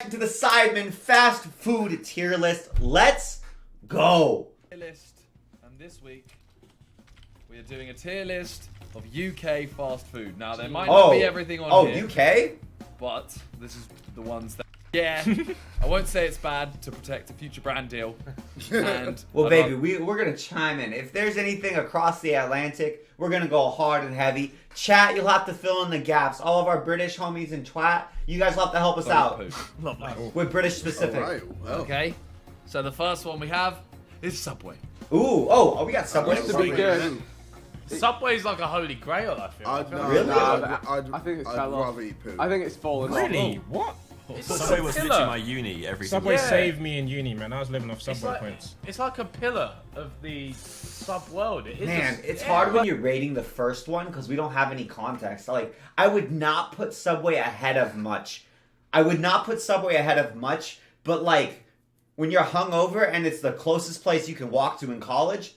reaction to the Sidemen fast food tier list. Let's go. List, and this week we are doing a tier list of UK fast food. Now there might not be everything on here. UK? But this is the ones that. Yeah, I won't say it's bad to protect a future brand deal. And well, baby, we're gonna chime in. If there's anything across the Atlantic, we're gonna go hard and heavy. Chat, you'll have to fill in the gaps. All of our British homies in twat, you guys will have to help us out. With British specific. Right, well. Okay, so the first one we have is Subway. Ooh, oh, we got Subway. Used to be good. Subway's like a holy grail, I feel. Really? I think it's fell off. rather eat poo. I think it's fallen off. Really? What? Subway was literally my uni every Subway single saved me in uni, man. I was living off Subway like, points. It's like a pillar of the sub world. It is Man, it's hard when you're rating the first one because we don't have any context. Like, I would not put Subway ahead of much. But like, when you're hungover and it's the closest place you can walk to in college,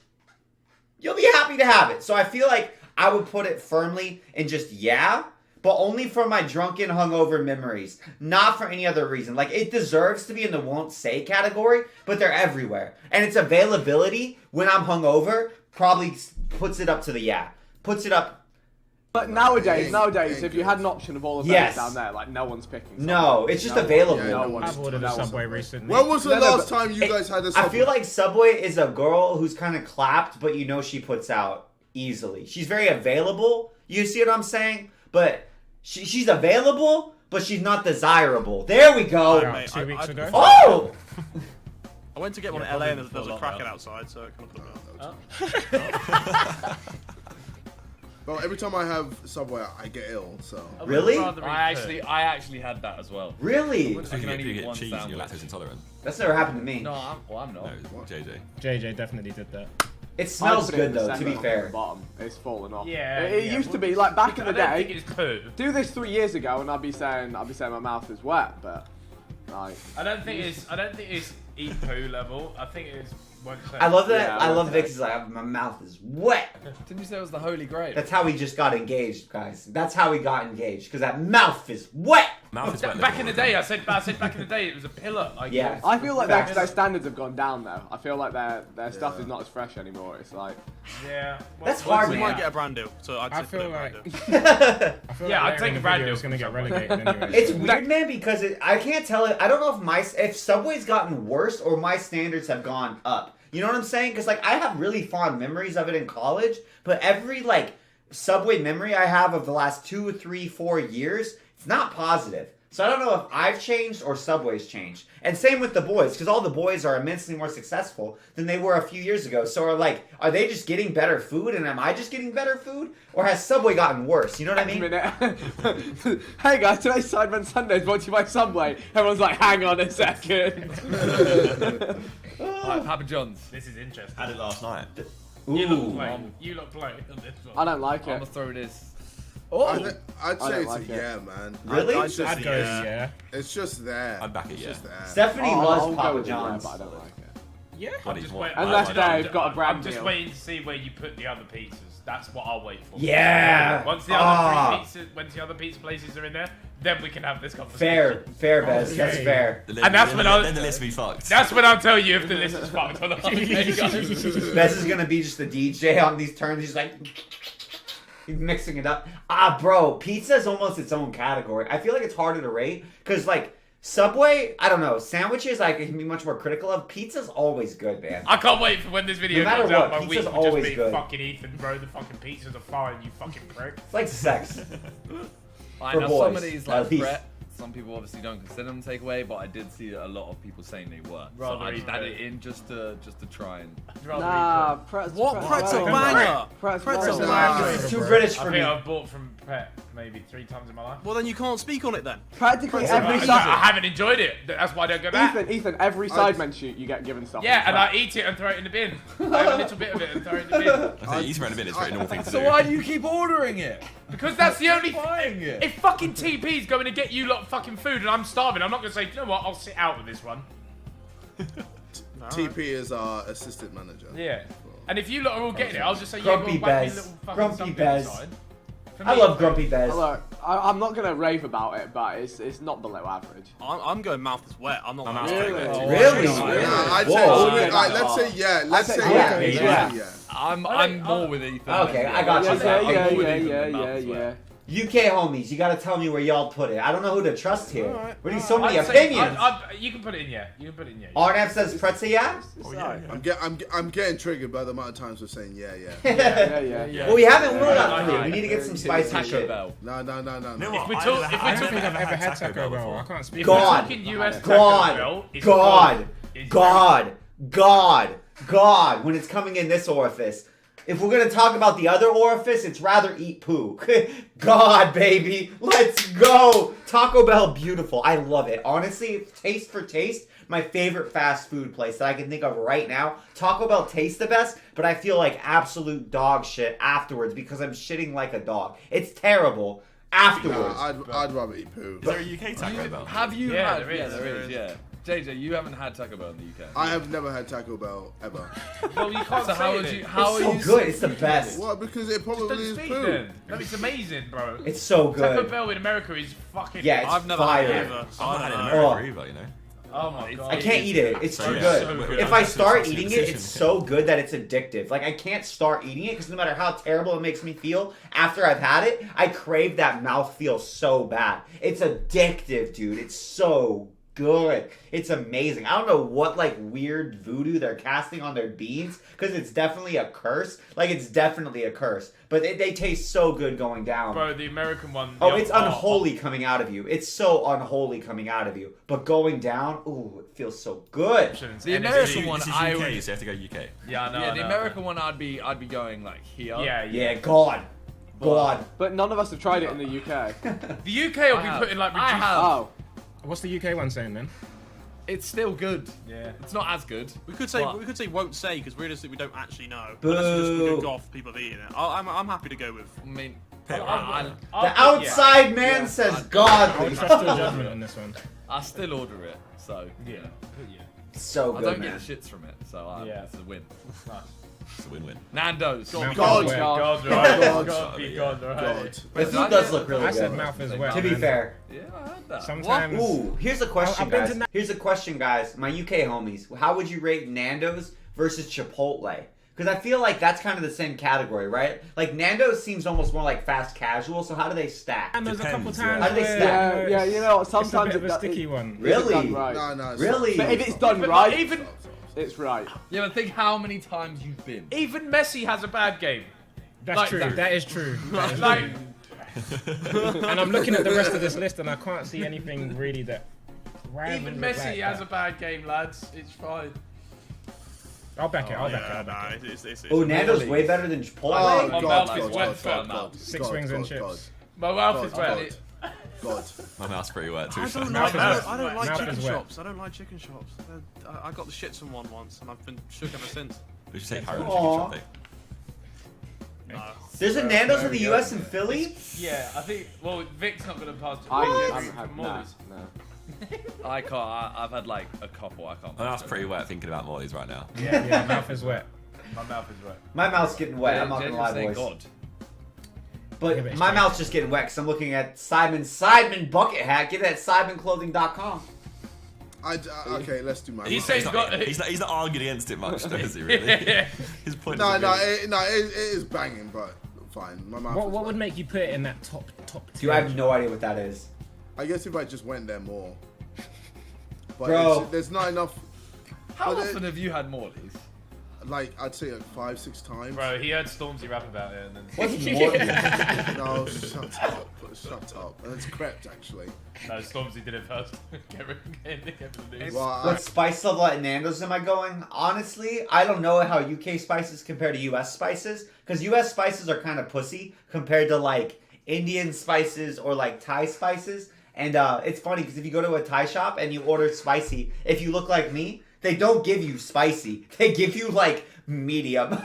you'll be happy to have it. So I feel like I would put it firmly in just but only for my drunken hungover memories, not for any other reason. Like, it deserves to be in the won't say category, but they're everywhere. And its availability when I'm hungover probably puts it up to the puts it up. But nowadays, if you had an option of all of those down there, like no one's picking. Subway. No, it's just available. I've ordered a Subway recently. When was the last time you guys had a Subway? I feel like Subway is a girl who's kind of clapped, but you know she puts out easily. She's very available. You see what I'm saying? But she's available, but she's not desirable. There we go. 2 weeks ago. Oh! I went to get one in LA and there was a crackhead outside, so it kind of put me off. Well, every time I have Subway, I get ill. So really? I actually had that as well. Really? So you get cheese and you're lactose intolerant. That's never happened to me. No, I'm not. No, JJ. JJ definitely did that. It smells good though, to be fair. Bottom, it's fallen off. Yeah, it used to be like back in the day. I don't think it's poo. Do this 3 years ago, and I'd be saying my mouth is wet, but like. I don't think it's eat poo level. I think it's. I love that. Yeah, I love Vic's like, my mouth is wet. Didn't you say it was the Holy Grail? That's how we just got engaged, guys. That's how we got engaged, because that mouth is wet. Mouth is wet. Back in the day, I said back in the day it was a pillar. Yeah. I feel like their standards have gone down though. I feel like their stuff is not as fresh anymore. It's like. Yeah. That's hard, We man. might get a brand deal, so I'd I feel like. I'd take a brand deal. It's gonna get relegated anyway. It's weird, man, because I can't tell it. I don't know if Subway's gotten worse or my standards have gone up. You know what I'm saying? Because like I have really fond memories of it in college, but every like Subway memory I have of the last 2, 3, 4 years, it's not positive. So I don't know if I've changed or Subway's changed. And same with the boys, because all the boys are immensely more successful than they were a few years ago. So are they just getting better food, and am I just getting better food, or has Subway gotten worse? You know what I mean? Hey guys, today's Sidemen Sundays brought to you by Subway. Everyone's like, hang on a second. Alright, Papa John's. This is interesting. Had it last night. You look Ooh. plain. You look plain on this one. I don't like I'm it. gonna throw this. I'd say I it's don't a like it. yeah, man. Really? I'd just, I'd go yeah. It's just there. I'd back it, It's yeah. just there. Stephanie I'll loves go Papa with it, John's. but I don't like it. Yeah. Bloody Just what? wait- Unless I'm they've got a brand I'm just deal. waiting to see where you put the other pizzas. That's what I'll wait for. Yeah. Once the other pizza places are in there, then we can have this conversation. Fair, Bez. That's Okay. fair. And that's when I'll- then the list will be fucked. That's when I'll tell you if the list is fucked or not. There you go. Bez is gonna be just the DJ on these turns. He's like, he's mixing it up. Bro, pizza is almost its own category. I feel like it's harder to rate because like Subway, I don't know, sandwiches I can be much more critical of. Pizza's always good, man. I can't wait for when this video No matter comes out. what, My week pizza's will just always be good. fucking Ethan, bro. The fucking pizzas are fine, you fucking prick. It's like sex. I For know boys, some of these at like least. Brett. Some people obviously don't consider them takeaway, but I did see a lot of people saying they were. So Rather I just eat added it. it in just to try and. Nah, pretzel. What pretzel banger? Pretzel banger. It's too British I for think me. I've bought from Pet maybe 3 times in my life. Well, then you can't speak on it then. Practically every I Sidemen. haven't enjoyed it. That's why I don't go back. Ethan, every Sidemen shoot you get given stuff. Yeah, and I eat it and throw it in the bin. I have a little bit of it and throw it in the bin. I think eating around a bit is a very normal thing to do. So why do you keep ordering it? Because that's the only Buying it. If fucking TP's going to get you lot fucking food and I'm starving, I'm not going to say, you know what, I'll sit out with this one. TP is our assistant manager. Yeah. And if you lot are all getting it, I'll just say, yeah, Grumpy well, whack me a Bez. little fucking Grumpy something Bez. inside. I love Grumpy Bez. Look, I'm not gonna rave about it, but it's not below average. I'm going mouth is wet. I'm not. Really? Really? Yeah, I'd say. Whoa. Alright, let's say yeah. Let's say yeah. yeah. I'm more with Ethan. Okay, I got you. Yeah. UK homies, you gotta tell me where y'all put it. I don't know who to trust here. Alright. We need so many I'd say- opinions. you can put it in, yeah. You can put it in, yeah. Arnav says pretzel, yeah? I'm getting triggered by the amount of times we're saying yeah. Yeah. Well, we haven't ruled out Yeah. three. We need to get some spicy Taco shit. Bell. No. If we I talk, don't think I've ever had Taco Bell. I can't speak. if we're God. talking US Taco Bell, it's God. When it's coming in this orifice. If we're gonna talk about the other orifice, it's rather eat poo. God, baby, let's go. Taco Bell, beautiful. I love it. Honestly, taste for taste, my favorite fast food place that I can think of right now. Taco Bell tastes the best, but I feel like absolute dog shit afterwards because I'm shitting like a dog. It's terrible afterwards. I'd rather eat poo. Is there a UK Taco Bell? Have you Yeah, had? there is, Yeah, there there is. is. Yeah. JJ, you haven't had Taco Bell in the UK. I have never had Taco Bell ever. Well, you can't So say how it. would you? It's How so are you? good. It's the best. Well, because it Don't probably is speak poo. then. No, it's amazing, bro. It's so Taco good. Bell in America is fucking. Yeah, it's I've never had it fire. either. So I'm I not had it in don't know. America either, you know. Oh my god. I can't eat it. It's So too yeah, good. so good. If I start It's a eating it, decision. it's so good that it's addictive. Like, I can't start eating it because no matter how terrible it makes me feel after I've had it, I crave that mouthfeel so bad. It's addictive, dude. It's so good. It's amazing. I don't know what, like, weird voodoo they're casting on their beans because it's definitely a curse. Like, it's definitely a curse. But they taste so good going down. Bro, the American one. Oh, it's unholy coming out of you. It's so unholy coming out of you. But going down, ooh, it feels so good. The American one, This is I UK, would. so you have to go UK. Yeah, I know. Yeah, I the know. American one, I'd be going like here. Yeah, God. God. But none of us have tried it in the UK. The UK will I be have. putting like I reduced. have. Oh. What's the UK one saying then? It's still good. Yeah. It's not as good. We could say But- won't say because realistically we don't actually know. Boo. Unless it's just good golf people have eaten it. I'm happy to go with. I mean, The outside man says I would godly. trust your judgment on this one. I still order it, so Yeah. So I good, don't man. get the shits from it, so Yeah. it's a win. It's a win-win. Nando's. Mouth God. is wet. God, right? God. God, be God, right? God. The food does look really I said good. mouth is wet. To be man. fair. Yeah, I heard that. Sometimes. Ooh, here's a question, I've been guys. to Na- Here's a question, guys. My UK homies. How would you rate Nando's versus Chipotle? Because I feel like that's kind of the same category, right? Like, Nando's seems almost more like fast casual, so how do they stack? And there's a couple Depends, times yeah. How do they where, stack? Yeah, you know what? It's a Sometimes bit of a it- sticky one. Really? It's done right. No, it's Really? not. But if it's done But right, even it's right. Yeah, but think how many times you've been. even Messi has a bad game. That's Like true. that. That is true. That is Like, true. And I'm looking at the rest of this list, and I can't see anything really that. even Messi has a bad game, lads. It's fine. I'll back it. I'll back it. Yeah, I'll back nah, it. it's Oh, Nando's Really? way better than Chipotle? Oh, My God, mouth is God, wet God, for God, now. God, Six God, wings and God, chips. My mouth God, is God, wet. God. My mouth's pretty wet too. I So. don't Mouth like is wet. I don't like Mouth chicken is wet. shops. I don't like chicken shops. I got the shits from one once, and I've been shook ever since. We should take Harrow chicken Aw. shop. No. There's a Nando's in there the we go. US and Philly? Yeah, I think. Well, Vic's not gonna pass. I What? haven't had Morley's. no. I can't. I've had like a couple. I can't. My mouth's pretty wet thinking about Morley's right now. Yeah, mouth is wet. My mouth is wet. My mouth's getting wet, I'm not gonna lie, Thank boys. God. But Yeah, but it's my true. mouth's just getting wet because I'm looking at Sidemen bucket hat. Get it at SidemenClothing.com. Okay, let's do my. He's mouth. saying- He's not arguing against it much, though, is he? Really? Yeah. His point. No, is no, good. it is banging, but fine. My mouth. What is would wet. make you put it in that top Dude, I have no idea what that is. I guess if I just went there more. But Bro. there's not enough. How But often have you had Morley's? Like I'd say like 5-6 times. Bro, he heard Stormzy rap about it and then. What's more? No, shut up, shut up. And it's crept actually. No, Stormzy did it first. Get the news. Well, I, What spice level at Nando's am I going? Honestly, I don't know how UK spices compare to US spices. Because US spices are kind of pussy compared to like Indian spices or like Thai spices. And it's funny because if you go to a Thai shop and you order spicy, if you look like me, they don't give you spicy. They give you like medium.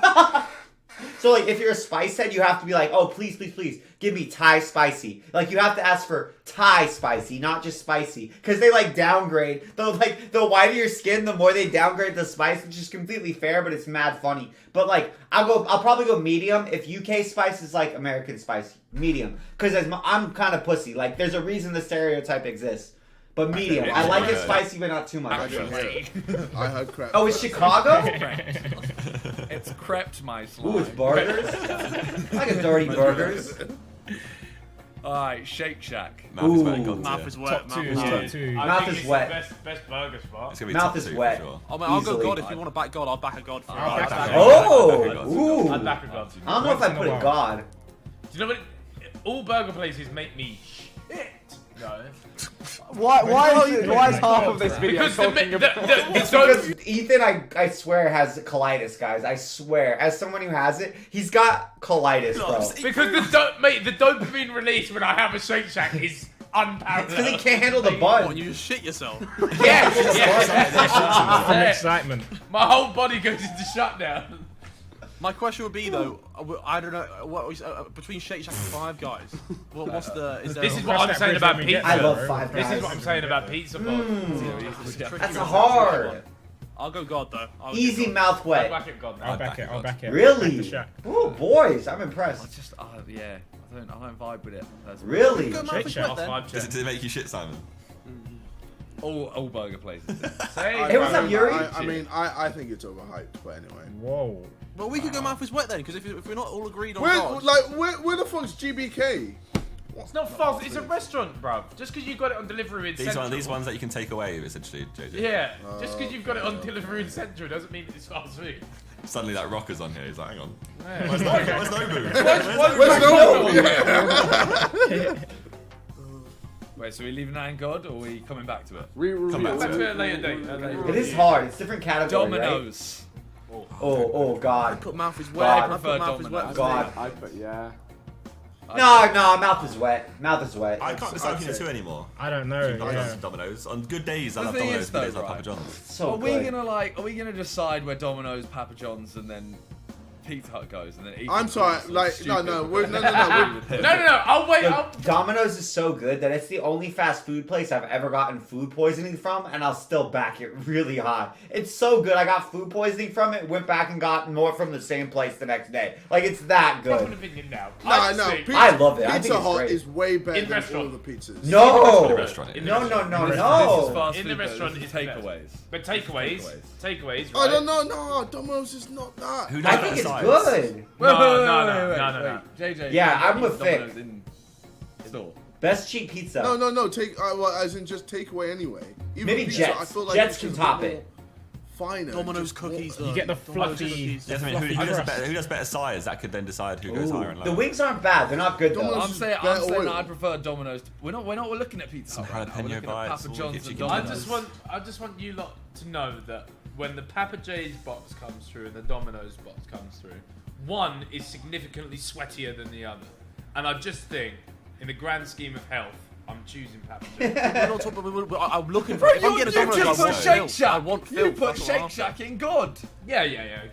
So So like, if you're a spice head, you have to be like, oh, please, please, please, give me Thai spicy. Like, you have to ask for Thai spicy, not just spicy, because they like downgrade. The whiter your skin, the more they downgrade the spice, which is completely fair, but it's mad funny. But like, I'll probably go medium. If UK spice is like American spice, medium, because I'm kind of pussy. Like, there's a reason the stereotype exists. But medium. I like it spicy, but not too much. I heard crap. Oh, it's Chicago? It's crept my slime. Ooh, it's burgers? I like a dirty burgers. Alright, Shake Shack. Mouth is wet. God, Mouth is wet. Top two. Top two. Mouth is wet. Best burger spot. It's gonna be Mouth top is two wet. For sure. Oh, man, I'll go Easily. God. If you want to back God, I'll back a God for it. I'll back a God. Oh! Ooh. I'd back a God. I don't know if I put a god. Do you know what? All burger places make me shit. No. Why is half of this video Because talking about... It's because Ethan, I swear, has colitis, guys. I swear. As someone who has it, he's got colitis, bro. Because the dopamine release when I have a Shake Shack is unparalleled. Because he can't handle the What, bun. you just shit yourself? From excitement. My whole body goes into shutdown. My question would be though, I don't know what between Shake Shack and Five Guys. What's the? Is there? This is what I'm saying about pizza. I love Five Guys. This is what I'm saying about pizza. That's hard. I'll go God though. Easy mouth I'll wet. back it, God. I'll back it. I'll back it. Really? Back the Shack. Ooh, boys, I'm impressed. Yeah. I don't vibe with it. Really? Shake Shack. Does it make you shit, Simon? All burger places. Hey, what's up, Yuri? I think it's overhyped, but anyway. Whoa. Well, we could go Mouth is wet then, because if we're not all agreed on God. Where the fuck's GBK? It's not false. It's a restaurant, bruv. Just because you got it on delivery in Central. These ones that you can take away, essentially, JJ. Yeah. Just because you've got it on delivery in Central doesn't mean it's fast food. Suddenly that rocker's on here. He's like, hang on. Yeah. Where's Nobu? Where's Nobu? Wait, so are we leaving that in God, or are we coming back to it? Come back Back to to it. a later date. It is hard. It's different category, Domino's. right? Oh, God. Put Mouth is God. wet. I I put prefer Mouth is Domino's. wet. God. I put, yeah. No, mouth is wet. Mouth is wet. I can't decide between the two anymore. I don't know. Domino's Yeah. and Domino's. On good days, I The love thing Domino's. is, Good days, I though, love Papa right? John's. So Are good. we gonna decide where Domino's, Papa John's, and then Pizza Hut goes, and then Ethan I'm sorry. goes Like, stupid no. because- No. No. I'll wait. Look, Domino's is so good that it's the only fast food place I've ever gotten food poisoning from, and I'll still back it really high. It's so good. I got food poisoning from it, went back and got more from the same place the next day. Like, it's that I've got an good. opinion now. No. I love it. I think Pizza it's Hut great. is way better In than all restaurant. the pizzas. No! The restaurant. In the No. This is fast In food, the but restaurant, this it's is takeaways. But takeaways, right? I don't know. No, Domino's is not that. Who I knows think it's size? good. No. JJ. Yeah, you I'm eat with Vic. Domino's in store. Best cheap pizza. No. Take well, as in just takeaway anyway. Even Maybe pizza, Jets. I feel like Jets it's can just top more it. Finer. Domino's just cookies more- though. You get the Domino's fluffy. cookies. Yes, I mean, who does better size? That could then decide who goes higher and lower. The wings aren't bad. They're not good though. Domino's I'm is saying better oil. I prefer Domino's. We're not looking at Pizza Hut. right now. We're jalapeno looking at bites, Papa all John's the and chicken Domino's. I just want you lot to know that when the Papa J's box comes through and the Domino's box comes through, one is significantly sweatier than the other. And I just think, in the grand scheme of health, I'm choosing Papa J's. We're not talking. I'm looking for. If I'm getting a You Domino's, just I put want Shake filth. Shack. I want You filth. put That's what I'm Shake after. Shack in God. Yeah.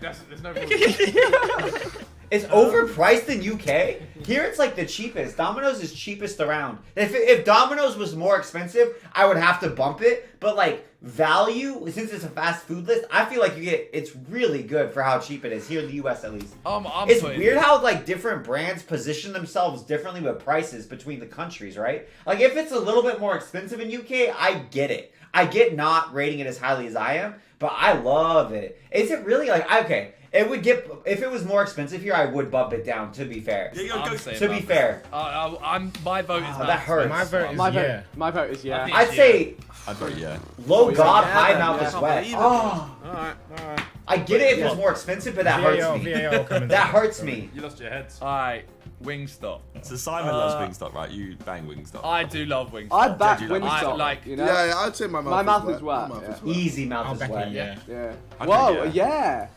There's no problem. It's overpriced in UK. Here it's like the cheapest. Domino's is cheapest around. If Domino's was more expensive, I would have to bump it. But like value, since it's a fast food list, I feel like it's really good for how cheap it is here in the US at least. It's putting weird it- how like different brands position themselves differently with prices between the countries, right? Like if it's a little bit more expensive in UK, I get it. I get not rating it as highly as I am, but I love it. Is it really like okay? It would get if it was more expensive here, I would bump it down. To be fair, I'm saying to be Mouth. fair, my vote is that Mouth. hurts. My vote is My yeah. vote is yeah. think- I'd say I'd vote yeah. low god, yeah, high yeah, mouth yeah. is wet. Believe it. Oh, Alright. I get it if it's more expensive, but that hurts me. VAR coming. That hurts me. You lost your heads. Alright, Wingstop. So Simon loves Wingstop, right? You bang Wingstop. I do love Wingstop. I'd back Did you like- Wingstop. I like- you know? Yeah, I'd say my mouth is wet. My mouth Yeah. is wet. Easy mouth I'll is back wet. it, yeah. Yeah. I'd Whoa, go, yeah.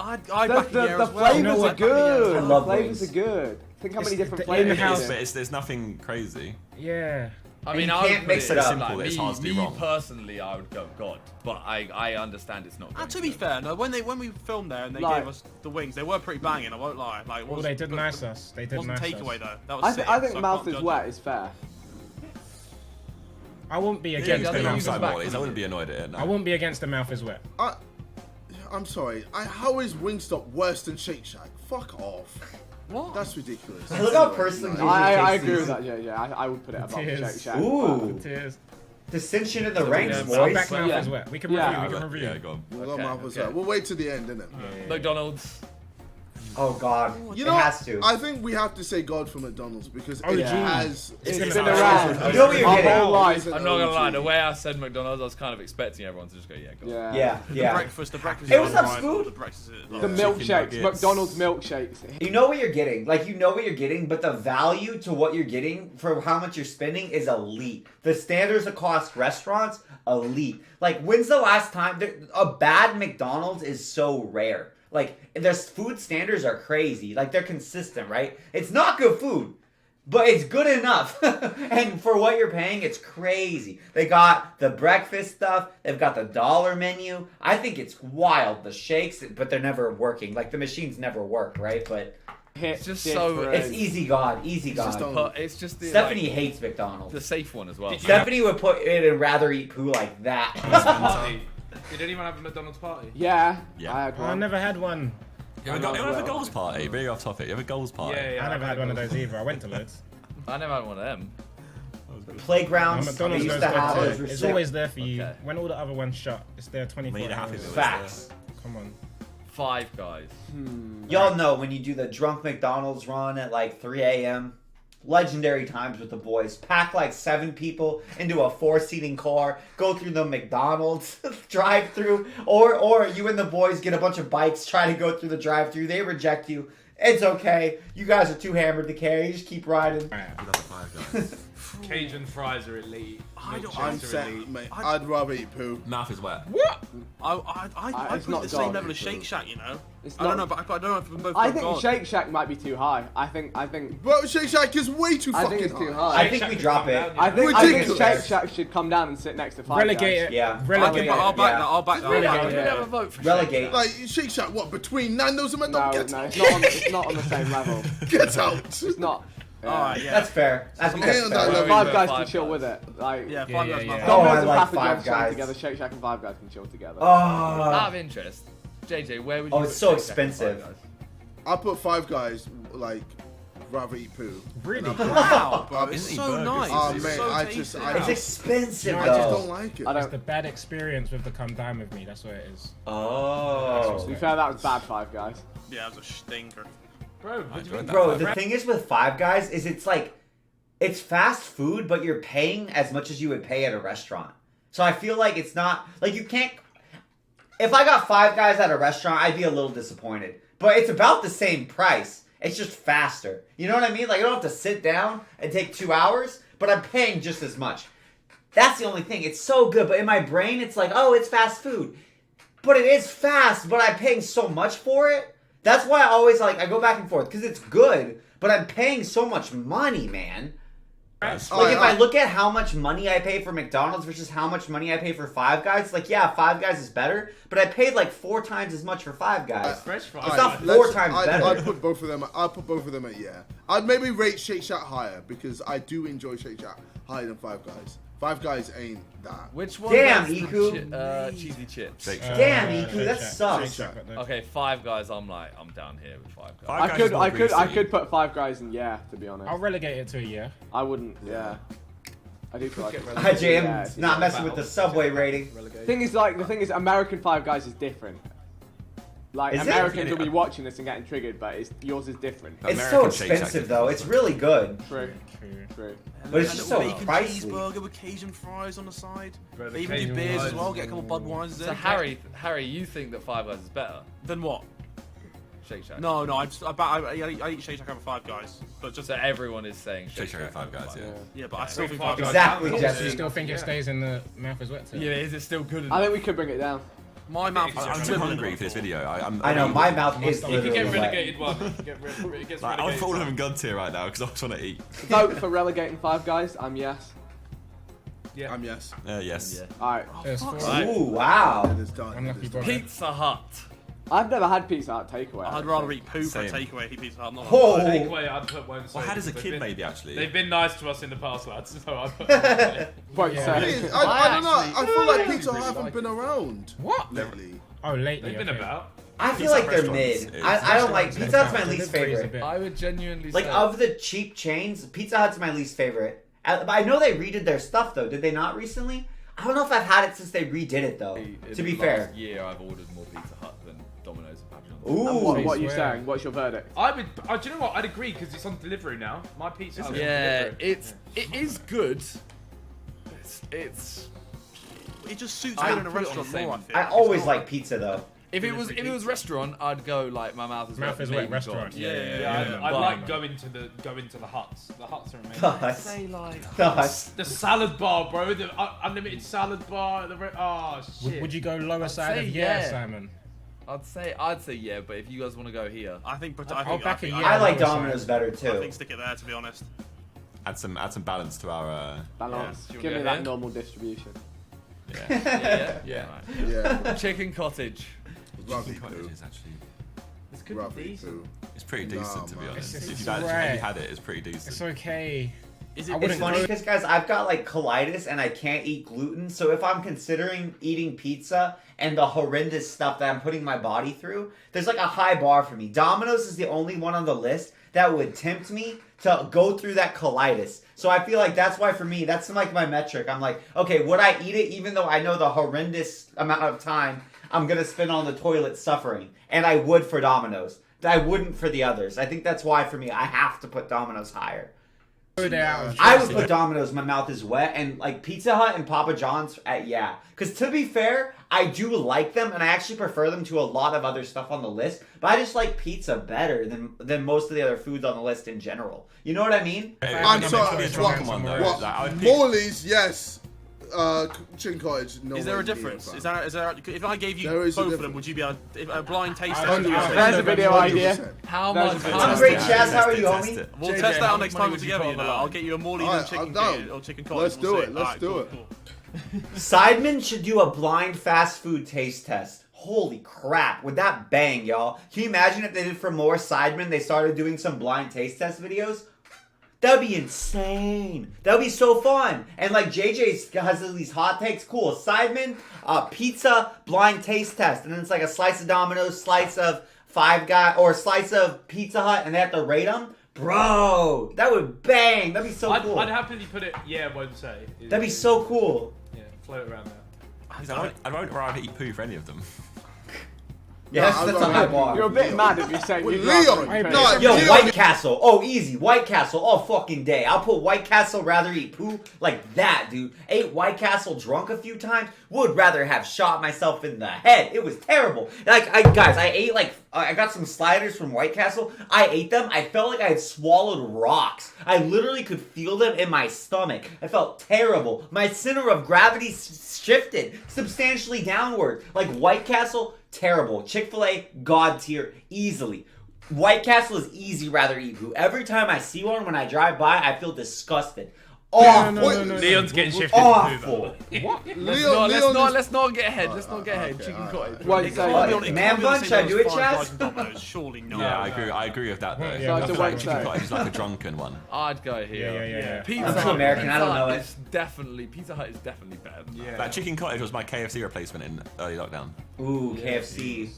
I'd The, back the, yeah the as well. flavors know are what? good. I The love flavors wings. are good. Think how many It's different the flavors. in-house- there is. But there's nothing crazy. Yeah. I And mean, you I would can't put mix it as, up. Like, Simple, it's hard to be me wrong. personally, I would go God, but I understand it's not. To be fair, no, when we filmed there and they Like- gave us the wings, they were pretty banging. I won't lie. Like, Well, they did nice us. They did wasn't nice takeaway us. though. That was I, sick, I think so mouth can't is judge wet it. is fair. I wouldn't be Yeah, against I the think I'm you mouth. can side back Mortys. I me. wouldn't be annoyed at it. No. I wouldn't be against the mouth is wet. I'm sorry. How is Wingstop worse than Shake Shack? Fuck off. What? That's ridiculous. Look how Anyway, personally- like- I takes agree with these. that. Yeah. I would put it above Tears. Shake Shack. Ooh. Tears. Dissension in the ranks, yeah, Our boys. back mouth Yeah. is wet. We can Yeah. review. We can review. Yeah, go on. We'll, Okay, mouth was okay. right. We'll wait to the end, innit? McDonald's. Oh God, You it know, has to. I think we have to say God for McDonald's because Oh, it yeah. has. It's It's been been around. around. You know what you're Our getting. whole life. It's an I'm not gonna lie. OG. The way I said McDonald's, I was kind of expecting everyone to just go, yeah, go. Yeah. Yeah, The yeah. breakfast. Hey, what's up, unrivaled, Scoop? The breakfast is The Chicken milkshakes, nuggets. McDonald's milkshakes. You know what you're getting. Like, you know what you're getting, but the value to what you're getting for how much you're spending is elite. The standards of cost restaurants, elite. Like, when's the last time a bad McDonald's is so rare? Like, their food standards are crazy. Like, they're consistent, right? It's not good food, but it's good enough. And for what you're paying, it's crazy. They got the breakfast stuff. They've got the dollar menu. I think it's wild. The shakes, but they're never working. Like, the machines never work, right? But It's just so- it's easy God. Easy just God. don't- It's just the Stephanie like, hates McDonald's. the safe one as well. Did you- Stephanie would put it in rather eat poo like that. Party. Did anyone have a McDonald's party? Yeah. Yeah. I had Oh, I one. never had one. You ever have a goals party? Very off topic. You have a goals party? Yeah. I never had one of those either. I went to loads. I never had one of them. Playgrounds they McDonald's used goes to have. good those too. were It's sick. always there for you. Okay. When all the other ones shut, it's there 24 Made it happy hours. with it. Facts. Come on. Five Guys. Y'all know when you do the drunk McDonald's run at like 3 a.m. Legendary times with the boys. Pack like 7 people into a 4-seating car. Go through the McDonald's drive-through, or you and the boys get a bunch of bikes. Try to go through the drive-through. They reject you. It's okay. You guys are too hammered to carry. You just keep riding. Cajun fries are elite. I don't- I'm Milkshakes are set, elite. mate. I'd rather eat poo. Mouth is wet. I It's put not it the same God. level as Shake Shack, you know. It's I don't not- know, but I don't know if we both I go think God. Shake Shack might be too high. I think. But Shake Shack is way too I fucking think it's too high. high. I think we drop it. I think Ridiculous. Shake Shack should come down and sit next to Five Relegate Guys. it. Yeah. Relegate I'll it. back Yeah. that. I'll back that. Relegate I'll back it. that. Have a vote for Relegate. Like Shake Shack, what between Nando's and No, McDonald's? no, it's not on the same level. Get out! It's not. Alright, yeah. That's fair. I think Hey, that's on fair. that level. Five go Guys Five can chill Guys. with it. Like Yeah, Yeah, Five yeah, Guys. yeah. Mouth. Oh, Domino's I and like Papa Five John's chill Guys. together. Shake Shack and Five Guys can chill together. Oh. Out of interest, JJ, where would you? Oh, put it's so Shake Shack and Five expensive. Guys? I put Five Guys like rather eat poo. Really? Wow, bro, it's Isn't he so burgers? nice. Oh, It's mate, so I tasty. just- It's expensive I just though. don't like it. I It's don't. the bad experience with the come down with me. That's what it is. Oh. To be fair, that was bad. Five Guys. Yeah, it was a stinker. Bro, what do you enjoyed mean? that. Bro, the thing is with Five Guys is it's like, it's fast food, but you're paying as much as you would pay at a restaurant. So I feel like it's not, like you can't, if I got Five Guys at a restaurant, I'd be a little disappointed. But it's about the same price. It's just faster. You know what I mean? Like I don't have to sit down and take 2 hours, but I'm paying just as much. That's the only thing. It's so good, but in my brain, it's like, oh, it's fast food. But it is fast, but I'm paying so much for it. That's why I always I go back and forth, because it's good, but I'm paying so much money, man. Like, if I look at how much money I pay for McDonald's versus how much money I pay for Five Guys, like, yeah, Five Guys is better, but I paid like 4 times as much for Five Guys. Fresh fries. It's not Let's- 4 times better. I'd put both of them. I'd put both of them at yeah. I'd maybe rate Shake Shack higher because I do enjoy Shake Shack higher than Five Guys. Five Guys ain't that. Which one? Damn, has the Iku. cheesy chips. Shake Shack. Damn, Iku, Shake that Shack. sucks. Shake Shack got the- Okay, Five Guys. I'm down here with Five Guys. Five I Guys could, is more I greasy. could put Five Guys in yeah. To be honest, I'll relegate it to a yeah. I wouldn't. Yeah. I do feel like. IJM Yeah, it's not messing battle. with the Subway rating. The thing is, American Five Guys is different. Like Is it? Americans will be watching this and getting triggered, but yours is different. It's so American Shake Shack expensive is though. It's really good. True. True. True. But it's And just a so bacon pricey. cheeseburger with Cajun fries on the side. Bro, the They even do Cajun beers as fries well. is- Get a couple Budweisers So in. Harry, you think that Five Guys is better? Then what? Shake Shack. No, I eat Shake Shack over Five Guys, but just So everyone is saying Shake Shack and Five Guys, yeah. yeah, but I still Big think Five Five Guys. Exactly, Of course, Jesse. Do you still think it stays in the mouth as wet too? Yeah, is it still good enough? I think we could bring it down. My mouth is I'm too hungry for this video. I know, my mouth is You You can literally get wet. relegated one. It gets Like, I'm relegated. falling in God tier right now because I just want to eat. Vote for relegating Five Guys. I'm yes. Yeah. I'm yes. Yes. Alright. There's four. Ooh, wow. It is done. Unlucky It is boy. done. Pizza Hut. I've never had Pizza Hut takeaway. I'd rather eat poo for a Same. takeaway. Eat pizza. I'm not. Oh. Takeaway, I'd put Wednesday. Well, I had as a because kid, they've been- maybe, actually. They've been nice to us in the past, lads. So I put Wednesday. Won't Yeah. say. It is. I don't know. I feel like I Pizza Hut really haven't like been around What? lately. Oh, lately. They've been okay. about. I feel Pizza like they're restaurants mid. is- I don't like Pizza Hut's my Delivery least is a favorite. bit- I would genuinely Like say. of the cheap chains, Pizza Hut's my least favorite. But I know they redid their stuff though. Did they not recently? I don't know if I've had it since they redid it though. in To be the fair. last year, I've ordered more Pizza Hut than Domino's and Papa John's. Ooh. And what are you swear. saying? What's your verdict? I would. Do you know what? I'd agree because it's on delivery now. My pizza. Hut is on Yeah, delivery. it is good. It's It just suits I me in a put it on restaurant the more. I same- feel. I It's always not- like pizza though. if it was restaurant, I'd go like my mouth is Mouth wet. is wet maybe restaurant. God. Yeah, yeah, Yeah, yeah. I But- like going to the huts. The huts are amazing. The Huts. Say like The Huts. The salad bar, bro. The unlimited salad bar. Oh shit. Would you go lower side say of yeah, yeah. Simon? I'd say yeah, but if you guys want to go here, I think. I'll back it, yeah. I like lower side. Domino's better I too. think stick it there. To be honest. Add some balance to our. Balance. Yeah. Give me Yeah. that normal distribution. yeah. Yeah. Chicken cottage. Rugby Chicken poo. cottage is actually. This could be Rugby decent. poo. It's pretty Nah, decent, to be man. honest. It's If you've alright. actually had it, it's pretty decent. It's okay. Is I it? wouldn't It's funny go- because guys, I've got like colitis and I can't eat gluten. So if I'm considering eating pizza and the horrendous stuff that I'm putting my body through, there's like a high bar for me. Domino's is the only one on the list that would tempt me to go through that colitis. So I feel like that's why for me, that's like my metric. I'm like, okay, would I eat it even though I know the horrendous amount of time I'm gonna spend on the toilet suffering? And I would for Domino's. I wouldn't for the others. I think that's why for me, I have to put Domino's higher. Go there out of I would choice. put Domino's. My mouth is wet, and like Pizza Hut and Papa John's. Yeah, because to be fair, I do like them, and I actually prefer them to a lot of other stuff on the list. But I just like pizza better than most of the other foods on the list in general. You know what I mean? I'm sorry. It's What? come on, though. What? Like, I would pick- Morley's, yes. Chicken cottage, no. Is there a way near, difference? fam. Is there? If I gave you There is a both of them, difference. would you be a blind taste I test? don't Would you know. say? There's a video idea. 100%. How There's much? a video. I'm Test great, it, Chaz. How are you, test homie? it. We'll JJ, test that how out next much time we're would you together. put You on the know, line? I'll get you a Morley's Alright, and chicken I'm down. kid or chicken cottage. Let's we'll do see. it. Let's Alright, do cool, it. cool. Sidemen should do a blind fast food taste test. Holy crap, would that bang, y'all? Can you imagine if they did for more Sidemen, they started doing some blind taste test videos? That'd be insane. That'd be so fun. And like JJ has these hot takes. Cool. Sidemen, pizza, blind taste test. And then it's like a slice of Domino's, slice of Five Guys, or slice of Pizza Hut, and they have to rate them. Bro, that would bang. That'd be so cool. I'd happily put it. Yeah, won't say. That'd be so cool. Yeah, float around there. I won't rather eat poo for any of them. Yeah, I'd that's a rather high have bar. You're a bit mad if you're saying With you'd rather Leon, eat no, poo. Yo, Leon- White Castle. Oh, easy. White Castle all fucking day. I'll put White Castle rather eat poo like that, dude. Ate White Castle drunk a few times. Would rather have shot myself in the head. It was terrible. Like, I ate like, I got some sliders from White Castle. I ate them. I felt like I had swallowed rocks. I literally could feel them in my stomach. I felt terrible. My center of gravity shifted substantially downward. Like White Castle, terrible. Chick-fil-A, God tier, easily. White Castle is easy rather eat poo. Every time I see one when I drive by, I feel disgusted. Awful. No. Leon's getting shifted. Awful. Let's not get ahead. Let's not get ahead. okay, Chicken alright. cottage. Won't It say. can't be on- it Man can't be on the bun, same should I level do it, as Five Chaz? Guys and Domino's, surely not. Yeah, I agree with that though. Yeah, I so feel it's a like won't chicken say. cottage is like a drunken one. I'd go here. Yeah. Pizza I'm too Hut- American, I don't know it. Is definitely Pizza Hut is definitely better. Than that. Like chicken cottage was my KFC replacement in early lockdown. Ooh, KFC.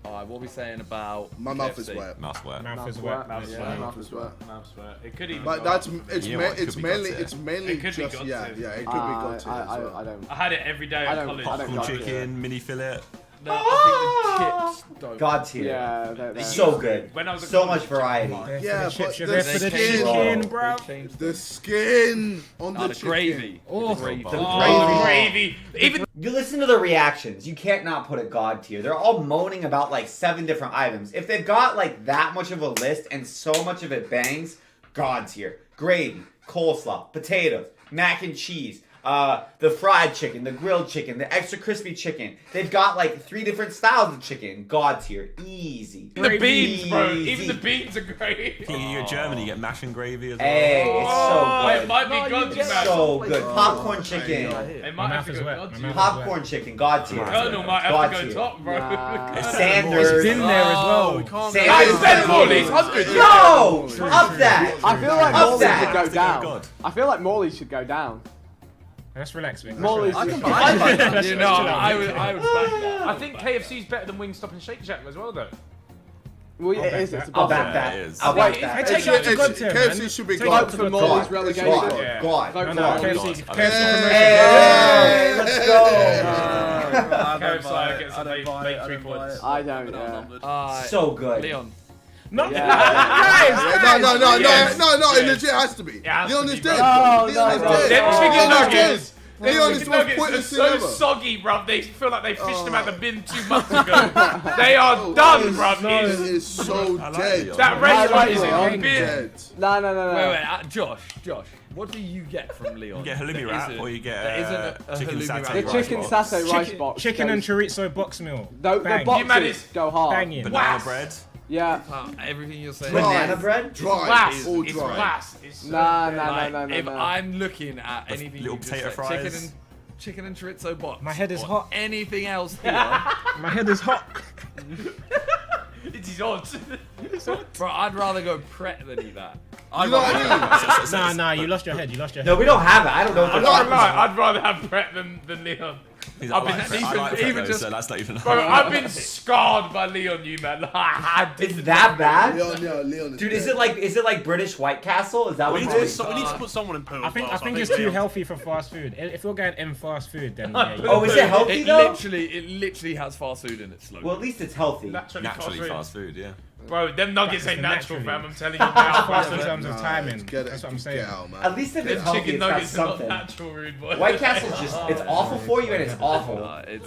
Alright, what are we saying about My mouth is KFC? wet. Mouse wet. Mouth is wet. Mouth's Yeah, wet. mouth is wet. Mouth's wet. It could even. But go that's up. You know what? It could be God tier. it's mainly It could be just God yeah, tier. it could be God tier as I well. don't. I had it every day I at don't- college. I don't Popcorn like it. chicken, mini fillet. No, I think the chips don't. God tier. Yeah, they're So good. When I was at So college, much variety. There for Yeah, the chips, but you're the there for the skin- chicken, Oh, bro. They changed The skin on the the chicken. gravy. Oh, The gravy. The Oh, gravy. gravy. Even You listen to the reactions. You can't not put a God tier. They're all moaning about like 7 different items. If they've got like that much of a list and so much of it bangs, God tier. Gravy, coleslaw, potatoes, mac and cheese, the fried chicken, the grilled chicken, the extra crispy chicken. They've got like 3 different styles of chicken. God tier, easy. The beans, bro. Easy. Even the beans are great. You're German, you get mash and gravy as well. Hey, it's so good. It might be God tier. So good. Popcorn chicken. It My might have mouth to is go wet. God My tier. mouth Popcorn chicken, God tier. Colonel might have God to go tier. top, bro. Sanders. It's in there as well. Sanders. I said Morley's 100. No! Up that! I feel like Up Morley that. should go Good down. God. I feel like Morley should go down. Let's relax, Vic. Morley's I can should- buy that. Let's You know, chill out. I would back that. I think KFC's better than Wingstop and Shake Shack as well, though. Well, it back is. that. It's I'll above back it. that. Yeah, it is. I'll Wait, back that. I take it out to God tier, KFC man. should be Take it God. out to For God Morley's tier. relegation. God. Yeah. God. Vote No, for no, Morley. KFC. God. KFC Hey, let's go. I don't KFC buy it. gets I a don't buy it. I 3 don't buy points. it. I don't, But yeah. outnumbered. So good. Leon. No, Yeah. No, it legit has to be. It has Leon to is be, dead. bro. Leon is No, dead. no, Them no. chicken Leon is nuggets. dead. Leon is Chicken the most nuggets are pointless thing so ever. soggy, bruv. They feel like they fished them out the bin 2 months ago. They are done, bruv. It It's- is so I like dead. Leon. That I restaurant like is Leon. in bin. Dead. No. Wait, Josh, what do you get from Leon? You get halloumi That wrap isn't- or you get that isn't a chicken halloumi satay wrap. The rice chicken box. satay rice box. chicken and goes- chorizo box meal. The Bang. man boxes is go hard. Banging. Banana Wax. bread. Yeah. Everything you're saying. Banana bread? Dry. Glass. All It's dry. glass. It's so Nah, good. nah, Like, no. if I'm looking at anything little you just potato said, fries. chicken and chorizo box. My head is or hot. Anything else here? My head is hot. It is odd. Bro, I'd rather go Pret than eat that. You know what I mean? Nah, you lost your head. You lost your head. No, we don't have it. I don't know if I'm it's not gonna lie, I'd rather have Brett than Leon. He's I've like, been I like even Fred, just so that's not even. bro, I've been scarred by Leon, you man. It's that bad? Leon is Dude, dead. is it like British White Castle? Is that We what need, it to is? put, we need to put someone in poo. I think it's too healthy for fast food. If you're going in fast food, then yeah. Oh, is it healthy though? It literally has fast food in it slowly. Well, at least it's healthy. Naturally fast food, yeah. Bro, them nuggets ain't Practice natural, naturally. fam. I'm telling you Fast in now. terms of timing. Get it. That's what I'm Get saying. out, man. At least if Them it's healthy, chicken it's got nuggets are not something. natural, rude boy. White Castle's just, it's awful for you and it's awful. It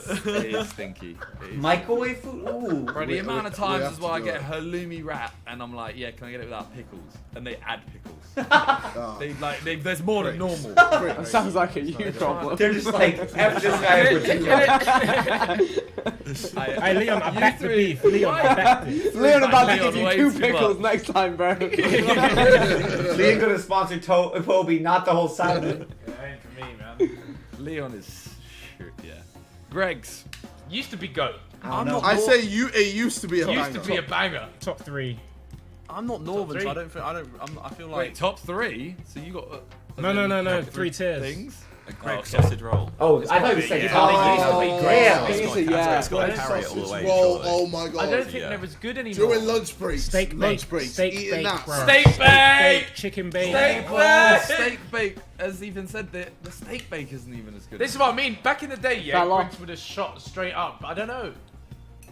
is stinky. It is. Microwave food? Ooh. Bro, the amount of we times have as to well I do get it. halloumi wrap and I'm like, yeah, can I get it without pickles? And they add pickles. Ah, There's more than normal. That sounds like a you problem. They're just like, F this guy in particular. Hey, Leon, I backed the beef. Leon, I backed it. Leon about to Leon, give way you too 2 pickles much. next time, bro. Leon gonna sponsor Poby, not the whole Sidemen. It ain't for me, man. Leon is shit, yeah. Greg's. Used to be goat. I'm not. I say it used to be a Used banger. to be a banger. Top 3. I'm not northern, three. so I don't think I feel like. Wait, top 3? So you got. No. 3 tiers. Things? A Greg sausage roll. Oh, I thought you said Yeah. oh, Graham. It's a It's yeah. got to carry it all the Sausage way. roll, surely. oh my god. I don't think Yeah. they're as good anymore. During lunch breaks. Steak lunch bake. breaks. Steak eating bake, that. bro. Steak bake! Chicken bake. Steak Well, bake! steak bake, as even said, the steak bake isn't even as good. This is what I mean. Back in the day, yeah, Fell off. Greggs would have shot straight up. I don't know.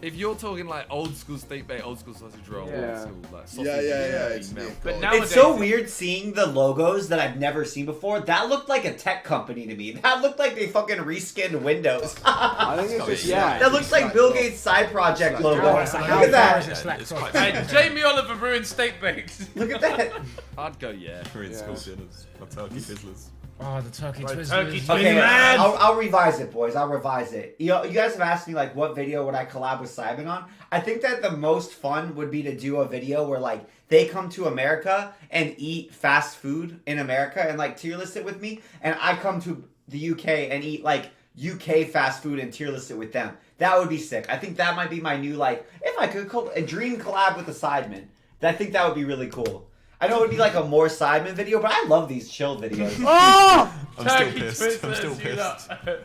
If you're talking like old school steak bake, old school sausage roll, Yeah. old school, like sausage Yeah. and It's milk. But now. nowadays, It's so weird seeing the logos that I've never seen before. That looked like a tech company to me. That looked like they fucking reskinned Windows. I think it's just, yeah. That looks like Bill Gates' side project logo. How Look far at is that. it slacked It's off? quite Hey, Jamie Oliver ruined steak bakes. Look at that. I'd go yeah. Korean Yeah. school dinners. My turkey fizzlers. Oh, the turkey Bro, twizzlers. turkey Okay, Man. I'll revise it, boys. I'll revise it. You guys have asked me like, what video would I collab with Sidemen on? I think that the most fun would be to do a video where like they come to America and eat fast food in America and like tier list it with me, and I come to the UK and eat like UK fast food and tier list it with them. That would be sick. I think that might be my new like, if I could a dream collab with the Sidemen. I think that would be really cool. I know it would be like a MoreSidemen video, but I love these chill videos. Oh! I'm still Turkey pissed. I'm twizzlers, still you pissed. know.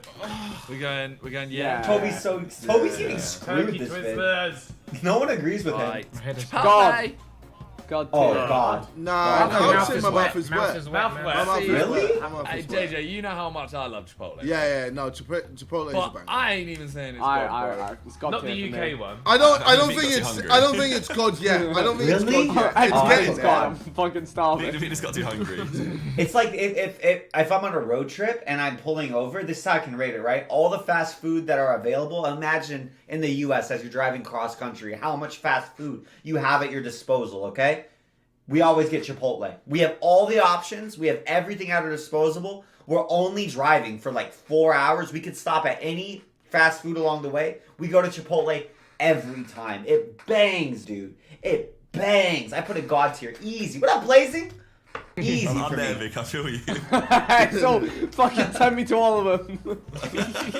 We're going Yeah. yeah. Toby's getting screwed Turkey this vid. Twizzlers. No one agrees with him. Right. My head is God. God Oh tier. God. Nah, Wow. I would Mouth say is my wet. mouth is Mouth wet. is wet, Mouth man. wet. My mouth is Really? wet. My mouth Hey is wet. JJ, you know how much I love Chipotle. Yeah, no, Chipotle is a But banger. I ain't even saying it's good, I, it's God Not tier the for me. UK one. I don't Think think got it's too hungry. I don't think it's God yet. I don't think Really? it's God yet. Hey, It's Oh, getting it's there. God, I'm fucking starving. Victor just got too hungry. It's like if I'm on a road trip and I'm pulling over, this is how I can rate it, right? All the fast food that are available. Imagine in the U.S. as you're driving cross country, how much fast food you have at your disposal. Okay, we always get Chipotle. We have all the options. We have everything at our disposal. we're only driving for like 4 hours. We could stop at any fast food along the way. We go to Chipotle every time. It bangs, dude. It bangs. I put a God tier. Easy. What up, Blazing? Easy I'm for there, me. Vic. I feel you. So fucking send me to all of them.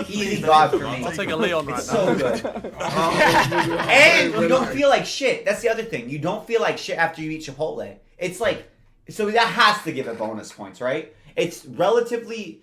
Easy God for me. I'll take a Leon right It's now. so good. And you don't feel like shit. That's the other thing. You don't feel like shit after you eat Chipotle. It's like, so that has to give it bonus points, right? It's relatively,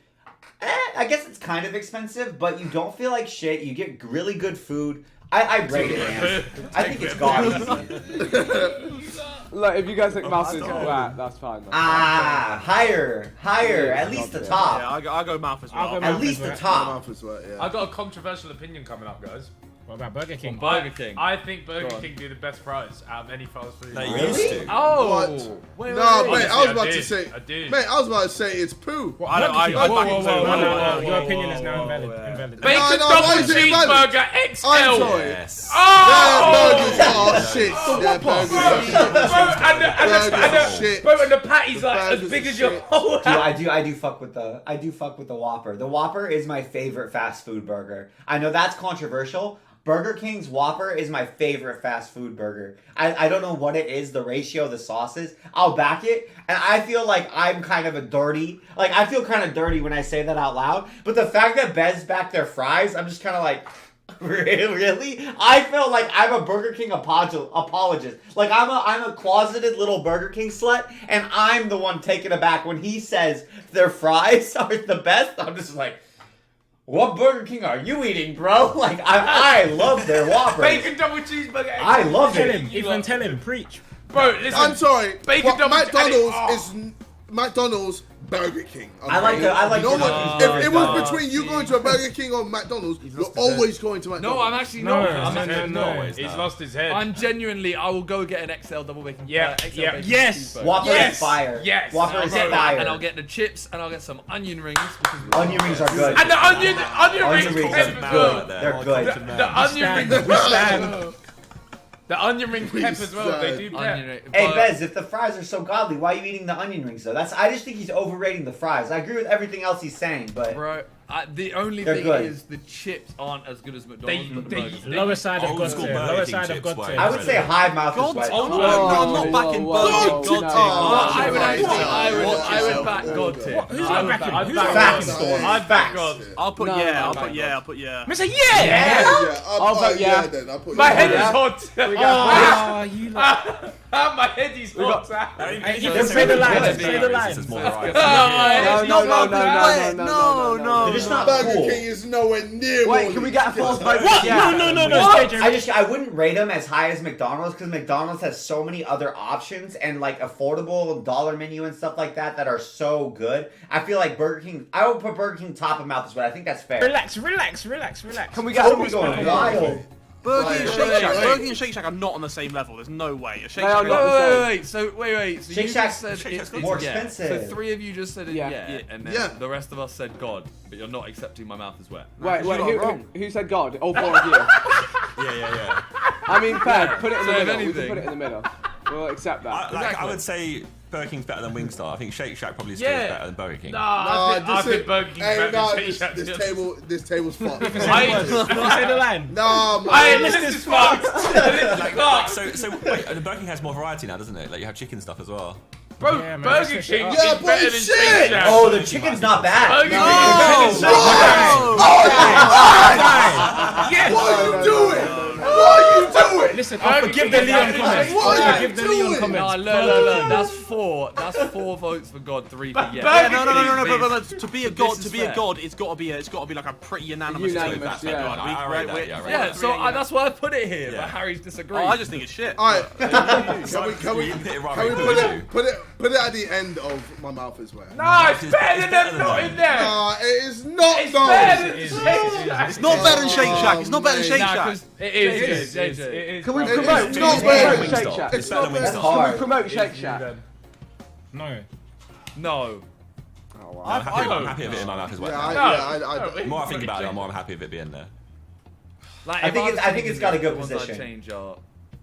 I guess it's kind of expensive, but you don't feel like shit. You get really good food. I rate it, man. I think it's God easy. Look, if you guys think mouth is flat, that's fine. Higher. At least the top. Yeah, I'll go mouth as well. I'll go At mouth least as the well. top. Mouth as well, yeah. I've got a controversial opinion coming up, guys. What about Burger King? Burger King. I think Go Burger on. King do the best fries out of any fast food. They Really? used to. Oh! What? Wait, No, wait. mate, I was Honestly, about did. to say, I did. mate, I was about to say it's poo. I don't. I Whoa, fucking whoa, say whoa, no, no, whoa, no, Your no, opinion no, is no, now no, invalid. Bacon No, double why is it invalid? cheeseburger XL. I'm sorry. Yes. Their burgers Oh! are shit. Their burgers Bro, are shit. and the shit. bro, and the patties The like as burgers big are as your shit. whole Dude, house. I do fuck with the Whopper. The Whopper is my favorite fast food burger. I know that's controversial. Burger King's Whopper is my favorite fast food burger. I don't know what it is, the ratio of the sauces. I'll back it, and I feel like I'm kind of a dirty. Like, I feel kind of dirty when I say that out loud. But the fact that Bez backed their fries, I'm just kind of like, really? I feel like I'm a Burger King apologist. Like, I'm a closeted little Burger King slut, and I'm the one taken aback when he says their fries are the best. I'm just like, what Burger King are you eating, bro? Like, I love their Whoppers. Bacon double cheeseburger XL. I love Tell it. him, Ethan, tell him, preach. Bro, listen. I'm sorry. Bacon but double- McDonald's and it- is McDonald's Burger King. Okay? I like No the- one, if it was between you going to a Burger King or McDonald's, you're always going to McDonald's. No, I'm actually No, not. no, I'm actually no, not. no. He's lost his head. I'm genuinely. I will go get an XL double bacon. Yeah, XL yeah. bacon Yes. cheeseburger. Whopper Yes. is fire. Yes. Whopper I'll is get that, fire. and I'll get the chips, and I'll get some onion rings. Because Onion rings are good. And the onion Onion rings rings pepper are Man good. right there. They're good. The onion rings. We stand. The onion rings pep as well. They do onion pep. ring. Hey but- Bez, if the fries are so godly, why are you eating the onion rings though? I just think he's overrating the fries. I agree with everything else he's saying, but Bro, the only They're thing good. is the chips aren't as good as McDonald's. but the they- burgers are. Lower side of Old God school tier. Burger Lower King side of chips God were tier. I would say hive mouth is what. Oh, no, I'm not backing whoa, God. no. I would actually, What? I would back God tier. Who's I not would backing? back- Who's I'd not back backing? Facts, Storm. I'd back Facts. God. I'll put No, yeah. no, I'll no, put no. yeah. I'll put yeah. Mr. Yeah! Yeah, I'll vote yeah. then. I'll put My yeah. head is Yeah. hot. Oh, you lot. My head is hot. Ethan, say the line. Say the line. This is more right. No, no, no, no, no. They're just not Burger cool. King is nowhere near. Wait, can we get a false vote? What? Yeah. No, Stager. I wouldn't rate them as high as McDonald's because McDonald's has so many other options and like affordable dollar menu and stuff like that are so good. I feel like Burger King. I would put Burger King top of mouth as well. I think that's fair. Relax. Can we get a Toby's going wild. Burger King and Wait, Shake wait, Shack. wait. Burger King and Shake Shack are not on the same level. There's no way. A Shake They are Shack. not. Wait. So wait. So Shake you Shack's- just said Shake Shack's it's more yeah. expensive. So 3 of you just said it, Yeah. yeah, and then Yeah. the rest of us said God, but you're not accepting my mouth is wet. Wait, you got it wrong. who said God? All 4 of you. Yeah. I mean, fair. Put it in the So if middle. We can anything- put it in the middle. We'll accept that. I would say Burger King's better than Wingstop. I think Shake Shack probably still Yeah. is better than Burger King. I think Burger King's better than Shake Shack. This table's fucked. Say the line. No, Hey, man. this is fucked. This is fucked. So wait, the Burger King has more variety now, doesn't it? Like you have chicken stuff as well. Bro, Yeah, man, Burger that's King just- is Yeah, but better than it's Shake shit. Shack. Oh, the chicken's not bad. Burger No. King is No. Yes. What are you doing? What are you doing? Listen, I'll forgive the Leon comments. What are I'll you forgive the Leon doing? comments. No. That's 4. That's 4 votes for God, 3 for yes. Burger No. To be a god, This to is be a fair. god, it's got to be like a pretty unanimous vote. Unanimous, That's yeah. God. I rate that, yeah, I rate Yeah, that. so that's why I put it here. Yeah. But Harry's disagreed. Oh, I just think it's shit. All right. So Can we you put it right can we where put you it at the end of my mouth as well? No, it's better than them not in there. Nah, it is not. It's though. better than Shake Shack. It's not better than Shake Shack. It's not better than Shake Nah, Shack. 'cause It JJ. is. Can we It's promote? not Can we better promote than Shake Wingstop. Shack? It's better than That's Wingstop. Can hard. we promote Shake Shack? No. No. I'm happy with it in my mouth as well. Yeah, The more I think about it, the more I'm happy with it being there. Like, I if think was it's- I think changing it's got a it, good the ones position. I'd change are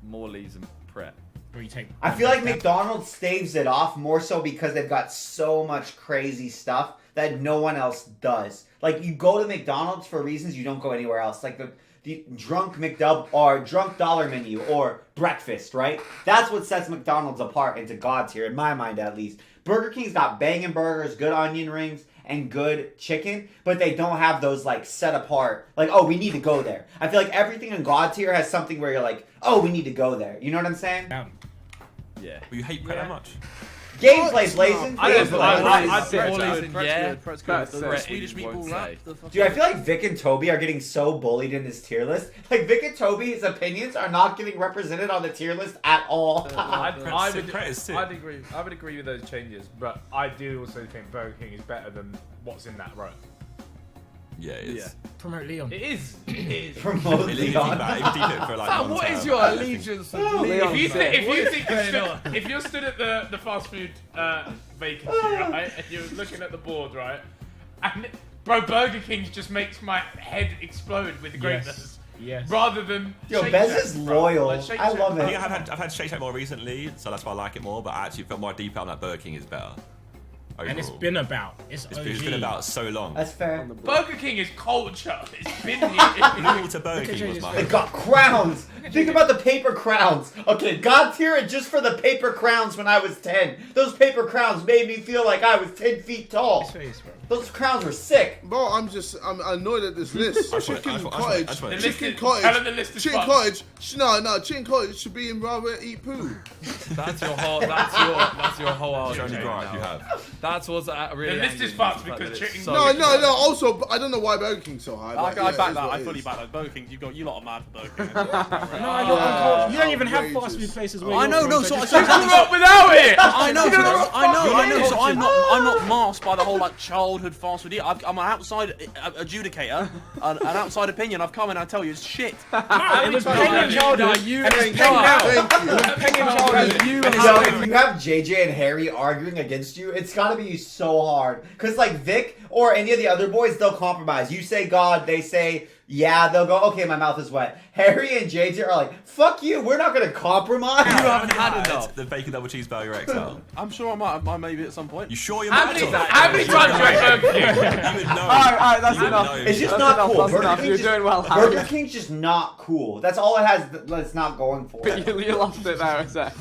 Morley's and Pret. Or you take. I feel like McDonald's staves it off more so because they've got so much crazy stuff that no one else does. Like, you go to McDonald's for reasons you don't go anywhere else. Like the drunk McDub or drunk dollar menu or breakfast, right? That's what sets McDonald's apart into God tier, in my mind at least. Burger King's got banging burgers, good onion rings, and good chicken, but they don't have those like set apart, like, oh, we need to go there. I feel like everything in God tier has something where you're like, oh, we need to go there. You know what I'm saying? Yeah. Well, you hate Pret that much? Gameplay, Blazing. I'd say Pret's good. The Swedish meatball wrap. Dude, I feel like Vic and Toby are getting so bullied in this tier list. Like, Vic and Toby's opinions are not getting represented on the tier list at all. I would agree. I would agree with those changes, but I do also think Burger King is better than what's in that row. Yeah, it is. Promote Leon. It is. Promote Leon. What is your allegiance? If you're stood at the fast food vacancy, right, and you're looking at the board, right, and bro, Burger King just makes my head explode with greatness. Yes. Rather than Bez is loyal. I love it. I think I've had Shake Shack more recently, so that's why I like it more. But I actually felt more deep out that Burger King is better. Overall. And it's been about. It's been about so long. That's fair. Burger King is culture. It's been here. Loyal to Burger King was my. They got crowns. Think about the paper crowns. Okay, God tier it just for the paper crowns when I was 10. Those paper crowns made me feel like I was 10 feet tall. Those crowns were sick. Bro, I'm annoyed at this list. Chicken cottage. Chicken cottage. Chicken cottage should be in rather eat poo. That's your whole. That's your whole argument. Only gripe you have. That's what's really. The list is fucked because chicken. No. Also, I don't know why Burger King's so high. I back that. I fully back that. Burger King, you lot are mad for Burger King. You don't even have fast food places where I know. So you can rock without it. I know. So I'm not masked by the whole like childhood fast food. I'm an outside adjudicator, an outside opinion. I've come and I tell you, it's shit. It was Penguin childhood. You and it's Penguin now. Penguin childhood. If you have JJ and Harry arguing against you, it's gotta be so hard. Cause like Vic or any of the other boys, they'll compromise. You say God, they say yeah, they'll go, okay, my mouth is wet. Harry and JJ are like, fuck you, we're not gonna compromise. You haven't had enough. The bacon double cheeseburger XL. I'm sure I might maybe at some point. You sure you're How many times have you had Burger King? You would know. Alright, that's enough. It's just not cool. You're doing well, Harry. Burger King's just not cool. That's all it has that's not going for. You lost it there, a sec.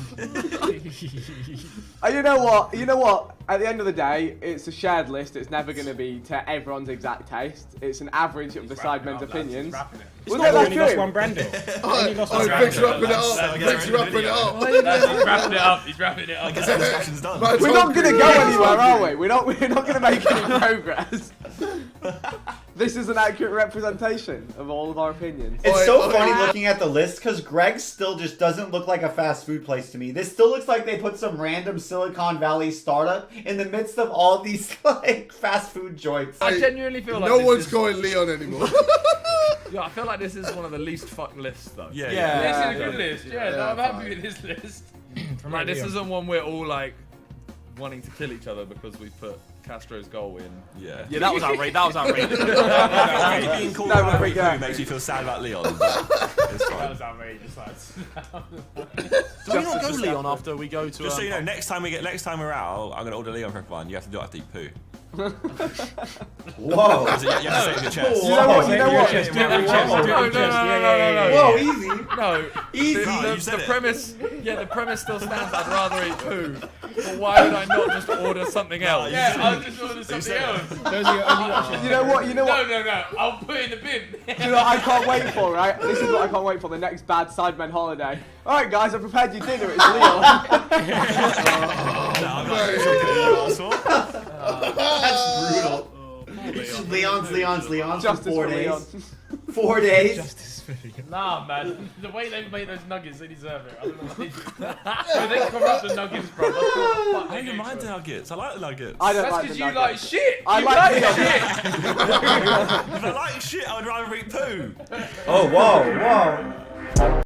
You know what? At the end of the day, it's a shared list. It's never going to be to everyone's exact taste. It's an average of the Sidemen's opinions. Well, no, that's true. One brand deal. Vic's wrapping it up. Vic's wrapping it up. He's wrapping it up. I guess the discussion's done. We're not going to go anywhere, are we? We're not going to make any progress. This is an accurate representation of all of our opinions. It's so funny looking at the list because Greg's still just doesn't look like a fast food place to me. This still looks like they put some random Silicon Valley startup in the midst of all these like fast food joints. I genuinely feel like no one's going Leon anymore. Yeah, I feel like this is one of the least fucked lists though. This is a good list. Yeah, I'm happy with this list. Like this isn't one we're all like wanting to kill each other because we put Castro's goal in. Yeah, that was outrageous. Being called out who makes you feel sad about Leon. It's fine. That was outrageous, lads. Do we not go Leon after we go to? Just so you know, next time we're out, I'm gonna order Leon for everyone. You have to do it after you eat poo. Whoa! You have to say it with your chest. You know what? Whoa, easy. No, easy. The premise, the premise still stands. I'd rather eat poo. But why would I not just order something else? Yeah, I'll just order something else. Those are your only options. You know what? No. I'll put it in the bin. Do you know what I can't wait for, right? This is what I can't wait for, the next bad Sidemen holiday. Alright guys, I've prepared your dinner, it's Leon. That's brutal. It's just Leon's Justice for 4 days. Leon. 4 days. Justice for Leon. Nah, man. The way they made those nuggets, they deserve it. I don't know why they corrupt the nuggets, bro. I don't mind the nuggets. I like the nuggets. That's because you like shit. I like shit. If I like shit, I would rather eat poo. Oh, whoa.